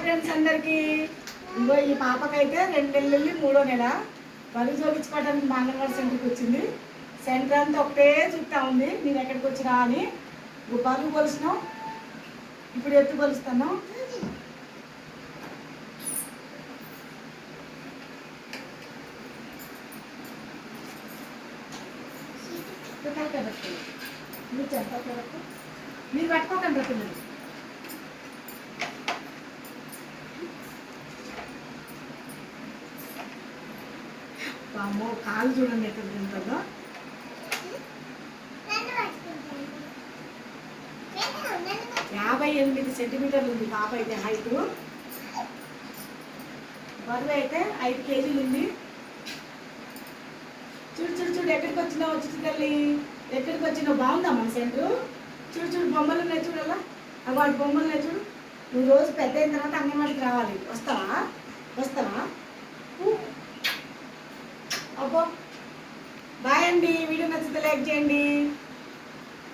Friends అందరికీ. ఇంకో ఈ పాపకైతే 2 నెలలు వెళ్ళి 3వ నెల బరువు చూపించుకోవడానికి మా అంగన్వాడీ సెంటర్కి వచ్చింది. సెంటర్ అంతా ఒకటే చూస్తూ ఉంది నేను ఎక్కడికి వచ్చినా అని. బరువు కొలుస్తున్నాం, ఇప్పుడు ఎత్తు కొలుస్తాను. మీరు పట్టుకోకండి రా పిల్లలు. అమ్మో కాలు చూడండి ఎక్కడ తింటుందో. 58 సెంటీమీటర్లు ఉంది పాప అయితే హైట్. బరువు అయితే 5 కేజీలు ఉంది. చూడు చూడు చూడు ఎక్కడికి వచ్చినావు వచ్చి తల్లి, ఎక్కడికి వచ్చినావు. బాగుందా మన సెంటర్? చూడు చూడు బొమ్మలు ఉన్నాయి చూడలా, వాటి బొమ్మలు ఉన్నాయి చూడు. నువ్వు రోజు పెద్ద అయిన తర్వాత అంగన్వాడికి రావాలి. వస్తావా? వస్తావా? అబ్బో బాయ్ అండి. వీడియో నచ్చితే లైక్ చేయండి.